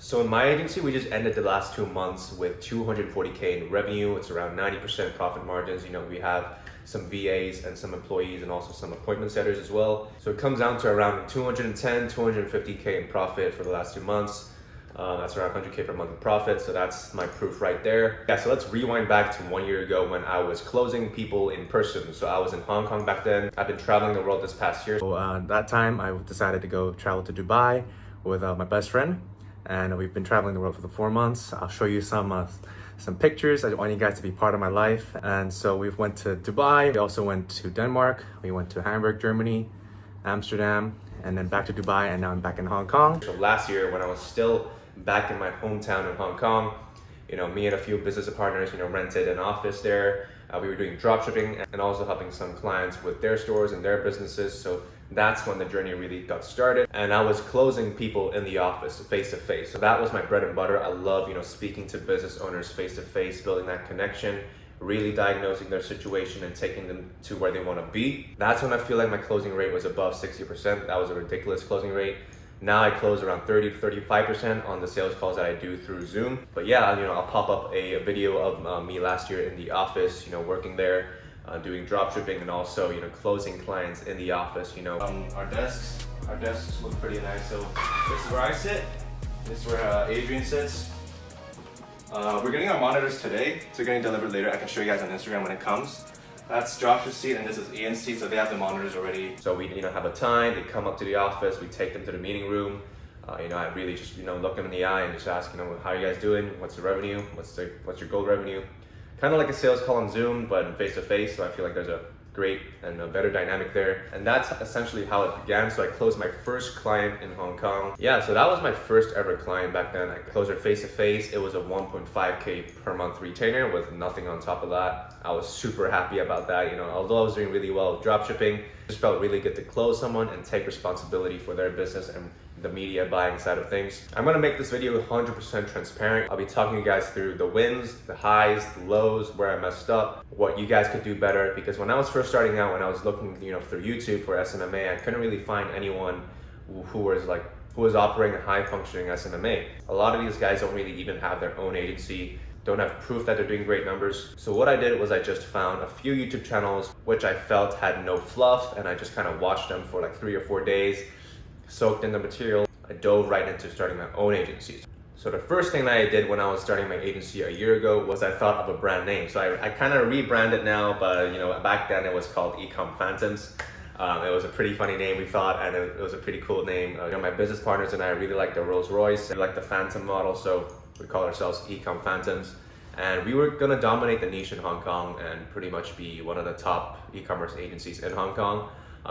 So in my agency, we just ended the last 2 months with 240K in revenue. It's around 90% profit margins. We have some VAs and some employees and also some appointment setters as well. So it comes down to around 210, 250K in profit for the last 2 months. That's around 100K per month in profit. So that's my proof right there. Yeah, so let's rewind back to 1 year ago when I was closing people in person. So I was in Hong Kong back then. I've been traveling the world this past year. So that time I decided to go travel to Dubai with my best friend. And we've been traveling the world for the 4 months. I'll show you some pictures. I want you guys to be part of my life. And so we went to Dubai. We also went to Denmark. We went to Hamburg, Germany, Amsterdam, and then back to Dubai. And now I'm back in Hong Kong. So last year when I was still back in my hometown in Hong Kong, me and a few business partners, rented an office there. We were doing drop shipping and also helping some clients with their stores and their businesses. So that's when the journey really got started. And I was closing people in the office face to face. So that was my bread and butter. I love, speaking to business owners face to face, building that connection, really diagnosing their situation and taking them to where they want to be. That's when I feel like my closing rate was above 60%. That was a ridiculous closing rate. Now I close around 30 to 35% on the sales calls that I do through Zoom. But yeah, I'll pop up a video of me last year in the office, working there, doing drop shipping and also, closing clients in the office, Our desks look pretty nice. So this is where I sit. This is where Adrian sits. We're getting our monitors today. So they're getting delivered later. I can show you guys on Instagram when it comes. That's Josh's seat and this is Ian's seat, so they have the monitors already. So we have a time, they come up to the office, we take them to the meeting room. I really just look them in the eye and just ask, how are you guys doing? What's the revenue? What's your goal revenue? Kind of like a sales call on Zoom, but face to face. So I feel like there's a great and a better dynamic there. And that's essentially how it began. So I closed my first client in Hong Kong. Yeah, so that was my first ever client back then. I closed her face to face. It was a 1.5K per month retainer with nothing on top of that. I was super happy about that. Although I was doing really well with drop shipping, it just felt really good to close someone and take responsibility for their business and the media buying side of things. I'm gonna make this video 100% transparent. I'll be talking you guys through the wins, the highs, the lows, where I messed up, what you guys could do better. Because when I was first starting out, when I was looking, through YouTube for SMMA, I couldn't really find anyone who was operating a high functioning SMMA. A lot of these guys don't really even have their own agency, don't have proof that they're doing great numbers. So what I did was I just found a few YouTube channels which I felt had no fluff, and I just kind of watched them for like 3 or 4 days, soaked in the material. I dove right into starting my own agency. So the first thing that I did when I was starting my agency a year ago was I thought of a brand name. So I kind of rebranded now, but back then it was called Ecom Phantoms. It was a pretty funny name, we thought, and it was a pretty cool name. My business partners and I really like the Rolls Royce, we like the Phantom model, so we call ourselves Ecom Phantoms. And we were gonna dominate the niche in Hong Kong and pretty much be one of the top e-commerce agencies in Hong Kong.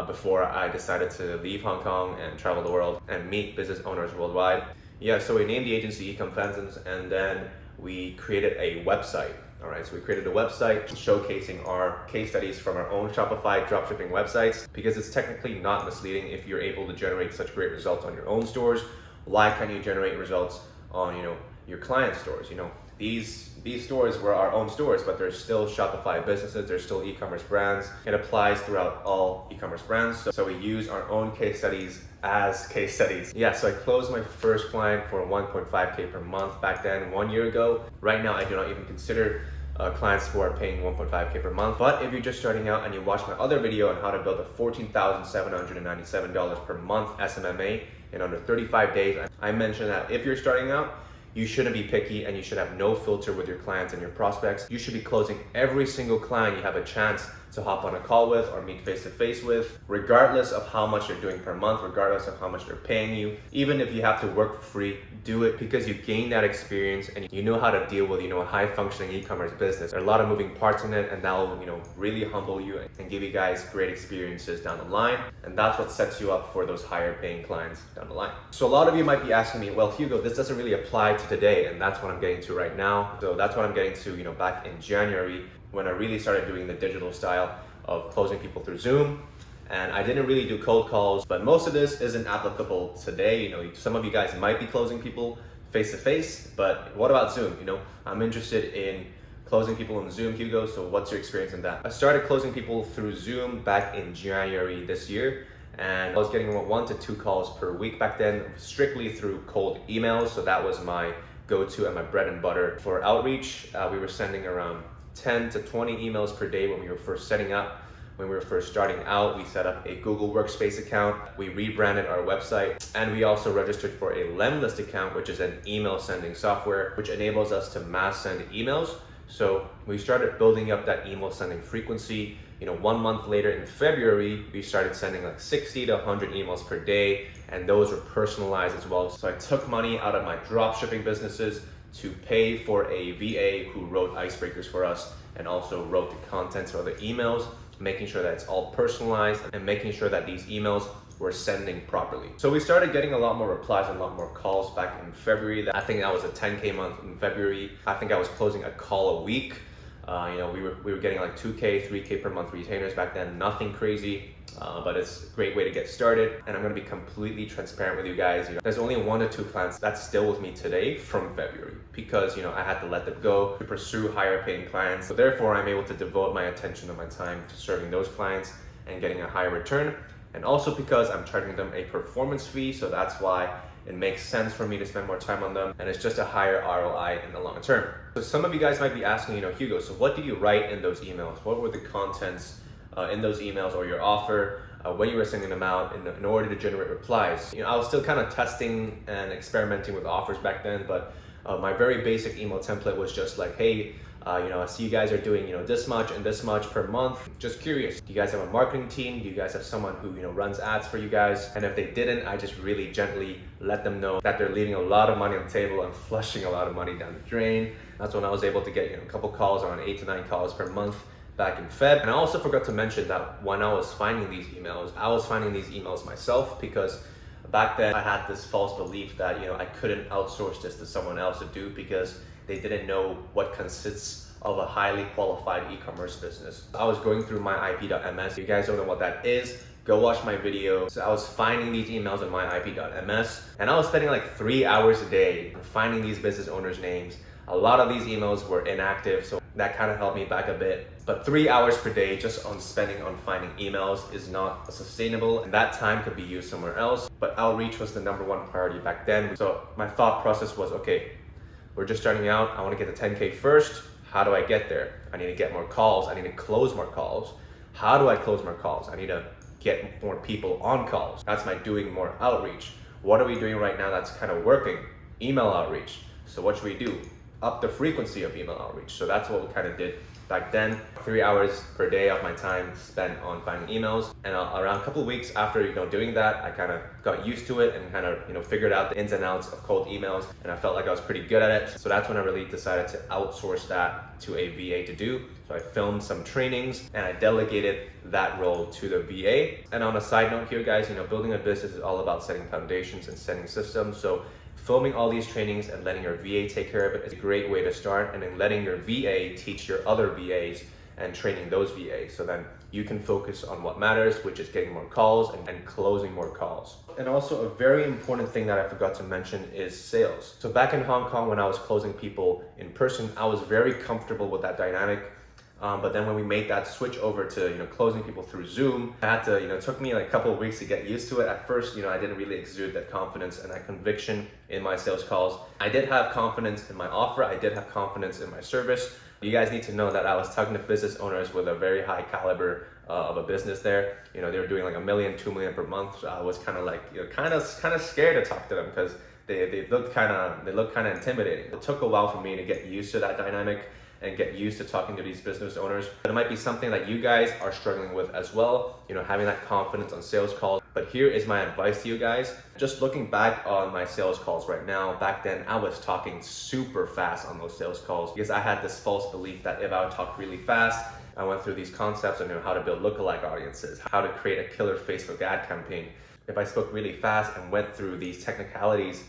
Before I decided to leave Hong Kong and travel the world and meet business owners worldwide. Yeah, so we named the agency Ecom Phantoms, and then we created a website. All right, so we created a website showcasing our case studies from our own Shopify dropshipping websites, because it's technically not misleading if you're able to generate such great results on your own stores. Why can't you generate results on your client stores? These stores were our own stores, but they're still Shopify businesses, they're still e-commerce brands. It applies throughout all e-commerce brands. So we use our own case studies as case studies. Yeah, so I closed my first client for 1.5K per month back then, 1 year ago. Right now, I do not even consider clients who are paying 1.5K per month. But if you're just starting out and you watch my other video on how to build a $14,797 per month SMMA in under 35 days, I mentioned that if you're starting out, you shouldn't be picky and you should have no filter with your clients and your prospects. You should be closing every single client you have a chance to hop on a call with or meet face to face with, regardless of how much they're doing per month, regardless of how much they're paying you. Even if you have to work for free, do it, because you gain that experience and you know how to deal with a high functioning e-commerce business. There are a lot of moving parts in it, and that will really humble you and give you guys great experiences down the line. And that's what sets you up for those higher paying clients down the line. So a lot of you might be asking me, well, Hugo, this doesn't really apply to today, and that's what I'm getting to right now. So that's what I'm getting to back in January, when I really started doing the digital style of closing people through Zoom. And I didn't really do cold calls, but most of this isn't applicable today. Some of you guys might be closing people face to face, but what about Zoom? I'm interested in closing people on Zoom, Hugo, so what's your experience in that? I started closing people through Zoom back in January this year, And I was getting 1 to 2 calls per week back then, strictly through cold emails. So that was my go-to and my bread and butter for outreach. We were sending around 10 to 20 emails per day when we were first setting up. When we were first starting out, we set up a Google Workspace account, we rebranded our website, and we also registered for a Lemlist account, which is an email sending software, which enables us to mass send emails. So we started building up that email sending frequency. 1 month later in February, we started sending like 60 to 100 emails per day, and those were personalized as well. So I took money out of my drop shipping businesses to pay for a VA who wrote icebreakers for us and also wrote the contents for the emails, making sure that it's all personalized and making sure that these emails were sending properly. So we started getting a lot more replies and a lot more calls back in February. I think that was a 10K month in February. I think I was closing a call a week. We were getting like 2K, 3K per month retainers back then, nothing crazy, but it's a great way to get started. And I'm gonna be completely transparent with you guys. There's only 1 to 2 clients that's still with me today from February because I had to let them go to pursue higher paying clients. So therefore I'm able to devote my attention and my time to serving those clients and getting a higher return. And also because I'm charging them a performance fee, so that's why it makes sense for me to spend more time on them, and it's just a higher ROI in the long term. So some of you guys might be asking, Hugo, so what did you write in those emails? What were the contents in those emails or your offer when you were sending them out in order to generate replies? I was still kind of testing and experimenting with offers back then, but my very basic email template was just like, hey, I see you guys are doing, this much and this much per month. Just curious, do you guys have a marketing team? Do you guys have someone who, runs ads for you guys? And if they didn't, I just really gently let them know that they're leaving a lot of money on the table and flushing a lot of money down the drain. That's when I was able to get, a couple calls, around 8 to 9 calls per month back in Feb. And I also forgot to mention that when I was finding these emails, I was finding these emails myself because back then I had this false belief that, I couldn't outsource this to someone else to do because they didn't know what consists of a highly qualified e-commerce business. I was going through my IP.ms. If you guys don't know what that is, go watch my video. So I was finding these emails in my IP.ms, and I was spending like 3 hours a day finding these business owners' names. A lot of these emails were inactive, so that kind of helped me back a bit. But 3 hours per day just on spending on finding emails is not sustainable, and that time could be used somewhere else. But outreach was the #1 priority back then. So my thought process was, okay, we're just starting out. I want to get to 10K first. How do I get there? I need to get more calls. I need to close more calls. How do I close more calls? I need to get more people on calls. That's my doing more outreach. What are we doing right now that's kind of working? Email outreach. So what should we do? Up the frequency of email outreach. So that's what we kind of did back then. 3 hours per day of my time spent on finding emails. And around a couple of weeks after doing that, I kind of got used to it and kind of figured out the ins and outs of cold emails, and I felt like I was pretty good at it. So that's when I really decided to outsource that to a VA to do. So I filmed some trainings and I delegated that role to the VA. And on a side note here, guys, building a business is all about setting foundations and setting systems. So filming all these trainings and letting your VA take care of it is a great way to start, and then letting your VA teach your other VAs and training those VAs. So then you can focus on what matters, which is getting more calls and closing more calls. And also a very important thing that I forgot to mention is sales. So back in Hong Kong, when I was closing people in person, I was very comfortable with that dynamic. But then when we made that switch over to closing people through Zoom, I had to it took me like a couple of weeks to get used to it. At first, I didn't really exude that confidence and that conviction in my sales calls. I did have confidence in my offer. I did have confidence in my service. You guys need to know that I was talking to business owners with a very high caliber of a business there. They were doing like $1 million, $2 million per month. So I was kind of like kind of scared to talk to them because they looked kind of intimidating. It took a while for me to get used to that dynamic and get used to talking to these business owners. But it might be something that you guys are struggling with as well, having that confidence on sales calls. But here is my advice to you guys. Just looking back on my sales calls right now, back then I was talking super fast on those sales calls because I had this false belief that if I would talk really fast, I went through these concepts on how to build lookalike audiences, how to create a killer Facebook ad campaign. If I spoke really fast and went through these technicalities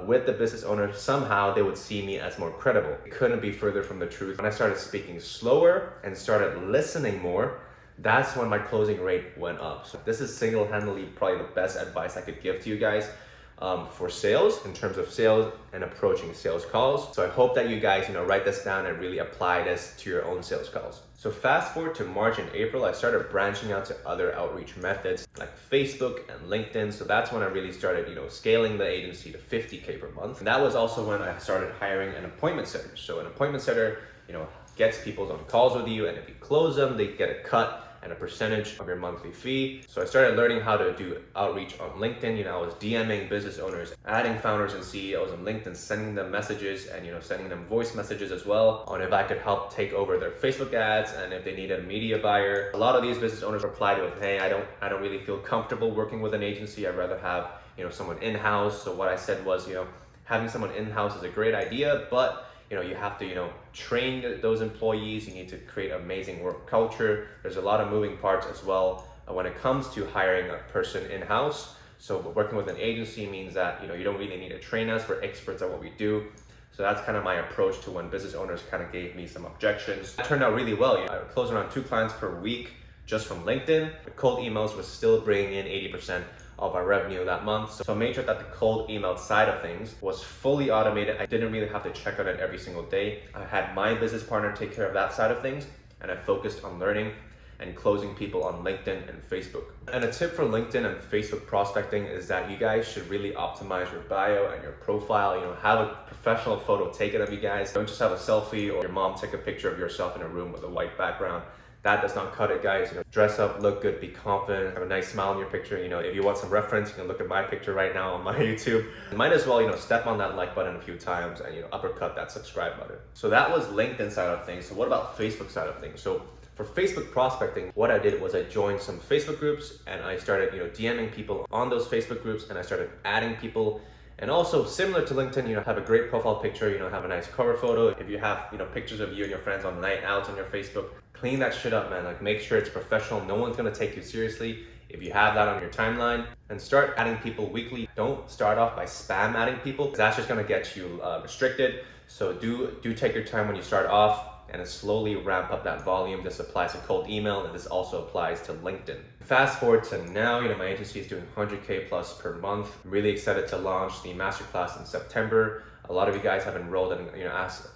with the business owner, somehow they would see me as more credible. It couldn't be further from the truth. When I started speaking slower and started listening more, that's when my closing rate went up. So this is single-handedly probably the best advice I could give to you guys. for sales, in terms of sales and approaching sales calls. So I hope that you guys, write this down and really apply this to your own sales calls. So fast forward to March and April, I started branching out to other outreach methods like Facebook and LinkedIn. So that's when I really started, scaling the agency to 50K per month. And that was also when I started hiring an appointment setter. So an appointment setter, gets people on calls with you, and if you close them, they get a cut and a percentage of your monthly fee. So I started learning how to do outreach on LinkedIn. I was DMing business owners, adding founders and CEOs on LinkedIn, sending them messages and sending them voice messages as well on if I could help take over their Facebook ads and if they needed a media buyer. A lot of these business owners replied with, hey, I don't really feel comfortable working with an agency. I'd rather have someone in-house. So what I said was, having someone in-house is a great idea, but you have to, train those employees. You need to create amazing work culture. There's a lot of moving parts as well when it comes to hiring a person in-house. So working with an agency means that, you don't really need to train us. We're experts at what we do. So that's kind of my approach to when business owners kind of gave me some objections. It turned out really well. I closed around 2 clients per week just from LinkedIn. The cold emails was still bringing in 80% of our revenue that month. So I made sure that the cold email side of things was fully automated. I didn't really have to check on it every single day. I had my business partner take care of that side of things, and I focused on learning and closing people on LinkedIn and Facebook. And a tip for LinkedIn and Facebook prospecting is that you guys should really optimize your bio and your profile. Have a professional photo taken of you guys. Don't just have a selfie or your mom take a picture of yourself in a room with a white background. That does not cut it, guys. Dress up, look good, be confident, have a nice smile on your picture. If you want some reference, you can look at my picture right now on my YouTube. You might as well, step on that like button a few times and, uppercut that subscribe button. So that was LinkedIn side of things. So what about Facebook side of things? So for Facebook prospecting, what I did was I joined some Facebook groups and I started, DMing people on those Facebook groups, and I started adding people. And also similar to LinkedIn, have a great profile picture, have a nice cover photo. If you have, pictures of you and your friends on night out on your Facebook, clean that shit up, man. Like, make sure it's professional. No one's gonna take you seriously if you have that on your timeline. And start adding people weekly. Don't start off by spam adding people, because that's just gonna get you restricted. So do take your time when you start off and then slowly ramp up that volume. This applies to cold email, and this also applies to LinkedIn. Fast forward to now, my agency is doing 100K plus per month. I'm really excited to launch the masterclass in September. A lot of you guys have enrolled and asked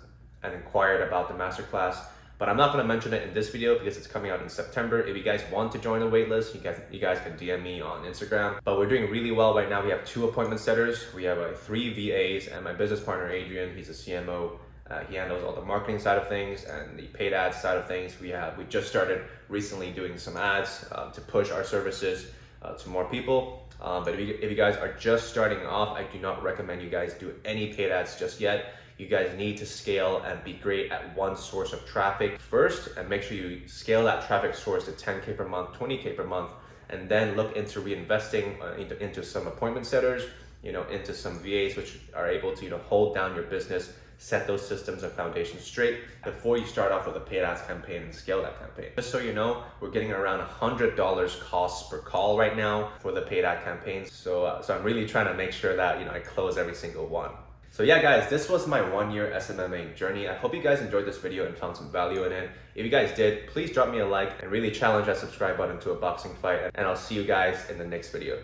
and inquired about the masterclass, but I'm not going to mention it in this video because it's coming out in September. If you guys want to join the waitlist, you guys can DM me on Instagram. But we're doing really well right now. We have 2 appointment setters. We have 3 VAs, and my business partner Adrian, he's a CMO. He handles all the marketing side of things and the paid ads side of things. We just started recently doing some ads to push our services to more people. But if you guys are just starting off, I do not recommend you guys do any paid ads just yet. You guys need to scale and be great at one source of traffic first, and make sure you scale that traffic source to 10K per month, 20K per month, and then look into reinvesting into some appointment setters, into some VAs which are able to hold down your business, set those systems and foundations straight before you start off with a paid ads campaign and scale that campaign. Just so you know, we're getting around $100 costs per call right now for the paid ad campaigns. So I'm really trying to make sure that I close every single one. So yeah, guys, this was my 1-year SMMA journey. I hope you guys enjoyed this video and found some value in it. If you guys did, please drop me a like and really challenge that subscribe button to a boxing fight. And I'll see you guys in the next video.